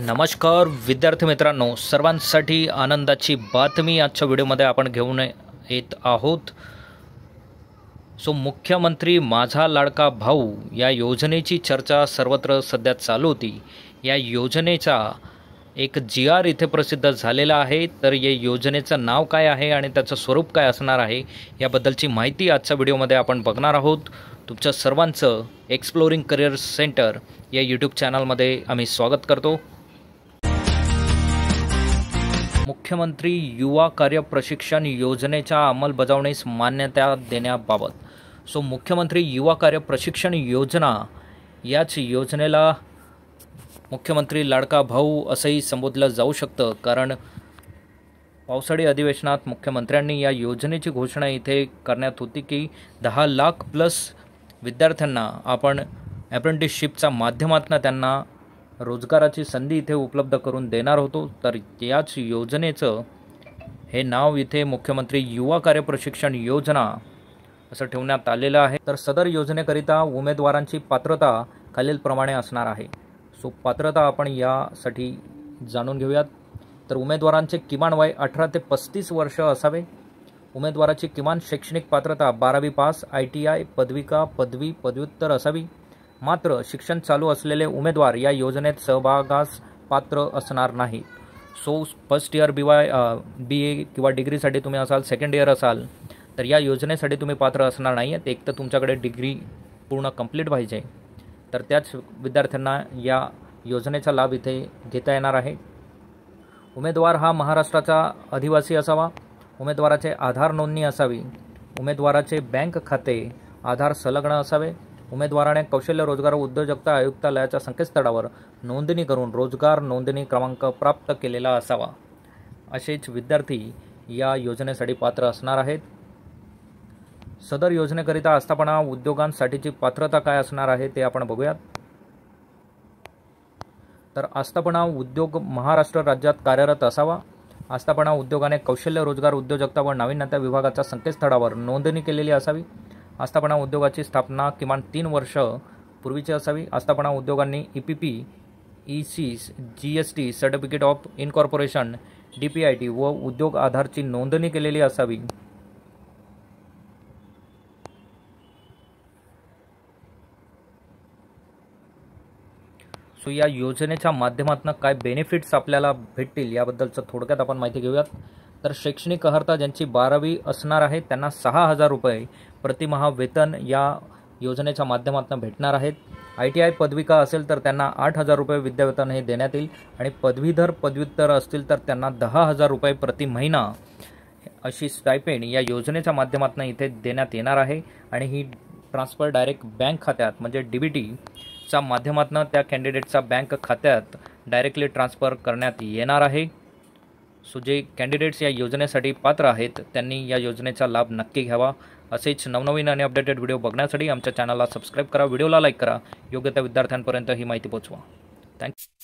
नमस्कार विद्यार्थी मित्रांनो, सर्वांसाठी आनंदाची बातमी आजच्या व्हिडिओमध्ये आपण घेऊन येत आहोत। मुख्यमंत्री माझा लाडका भाऊ या योजनेची चर्चा सर्वत्र सध्या चालू होती। या योजनेचा एक GR इथे प्रसिद्ध झालेला आहे। तर या योजनेचं नाव काय आहे आणि त्याचं स्वरूप काय असणार आहे याबद्दलची माहिती आजच्या व्हिडिओमध्ये आपण बघणार आहोत। तुमच्या सर्वांचं एक्सप्लोरिंग करिअर सेंटर या यूट्यूब चॅनलमध्ये आम्ही स्वागत करतो। मुख्यमंत्री युवा कार्य प्रशिक्षण योजनेच्या अंमलबजावणीस मान्यता देण्याबाबत मुख्यमंत्री युवा कार्य प्रशिक्षण योजना याच योजनेला मुख्यमंत्री लाडका भाऊ असंही संबोधलं जाऊ शकतं, कारण पावसाळी अधिवेशनात मुख्यमंत्र्यांनी या योजनेची घोषणा इथे करण्यात होती की 10 लाख प्लस विद्यार्थ्यांना आपण अप्रेंटिसशिपच्या माध्यमातून त्यांना रोजगाराची संधी इथे उपलब्ध करून देणार होतो। तर याच योजनेचं हे नाव इथे मुख्यमंत्री युवा कार्य प्रशिक्षण योजना असं ठेवण्यात आलेलं आहे। तर सदर योजनेकरिता उमेदवारांची पात्रता खालीलप्रमाणे असणार आहे। पात्रता आपण यासाठी जाणून घेऊयात। तर उमेदवारांचे किमान वय 18 ते 35 वर्ष असावे। उमेदवाराची किमान शैक्षणिक पात्रता 12वी पास, ITI, पदविका, पदवी, पदव्युत्तर असावी। मात्र शिक्षण चालू असलेले उमेदवार या योजनेत सहभागास पात्र असणार नाही। फर्स्ट इयर BA किंवा डिग्रीसाठी तुम्ही असाल, सेकंड इयर असाल, तर या योजनेसाठी तुम्ही पात्र असणार नाही आहेत। एक तर तुमच्याकडे डिग्री पूर्ण कंप्लीट पाहिजे, तर त्याच विद्यार्थ्यांना या योजनेचा लाभ इथे घेता येणार आहे। उमेदवार हा महाराष्ट्राचा अधिवासी असावा। उमेदवाराचे आधार नोंदणी असावी। उमेदवाराचे बँक खाते आधार संलग्न असावे। उमेदवाराने कौशल्य रोजगार उद्योजकता आयुक्तालयाच्या संकेतस्थळावर नोंदणी करून रोजगार नोंदणी क्रमांक प्राप्त केलेला असावा। असेच विद्यार्थी या योजनेसाठी पात्र असणार आहेत। सदर योजनेकरिता आस्थापना उद्योगांसाठीची पात्रता काय असणार आहे ते आपण बघूयात। तर आस्थापना उद्योग महाराष्ट्र राज्यात कार्यरत असावा। आस्थापना उद्योगाने कौशल्य रोजगार उद्योजकता व नाविन्यता विभागाच्या संकेतस्थळावर नोंदणी केलेली असावी। आस्थापना उद्योगाची स्थापना किमान 3 वर्ष पूर्वीची असावी। आस्थापना उद्योगांनी EPP, EC, GST, certificate of incorporation, DPIT व उद्योग आधारची नोंदणी केलेली असावी। या योजनेच्या माध्यमातून काय बेनिफिट्स आपल्याला भेटतील याबद्दलचं थोडक्यात आपण माहिती घेऊयात। तर शैक्षणिक अर्हता ज्यांची 12वी असणार आहे त्यांना 6,000 रुपये प्रतिमाह वेतन या योजनेच्या माध्यमातून भेटणार आहेत। ITI पदविका असेल तर त्यांना 8,000 रुपये विद्यावेतन हे देण्यात येईल आणि पदवीधर पदव्युत्तर असतील तर त्यांना 10,000 रुपये प्रति महिना अशी स्टायपेंड या योजनेच्या माध्यमातून इथे देण्यात येणार आहे। आणि ही ट्रान्सफर डायरेक्ट बँक खात्यात म्हणजे DBT च्या माध्यमातून त्या कॅन्डिडेटच्या बँक खात्यात डायरेक्टली ट्रान्सफर करण्यात येणार आहे। जे कॅन्डिडेट्स या योजनेसाठी पात्र आहेत त्यांनी या योजनेचा लाभ नक्की घ्यावा। असेच नवनवीन आणि अपडेटेड व्हिडिओ बघण्यासाठी आमच्या चॅनलला सबस्क्राईब करा, व्हिडिओला लाईक करा, योग्य त्या विद्यार्थ्यांपर्यंत ही माहिती पोहोचवा। थँक्यू।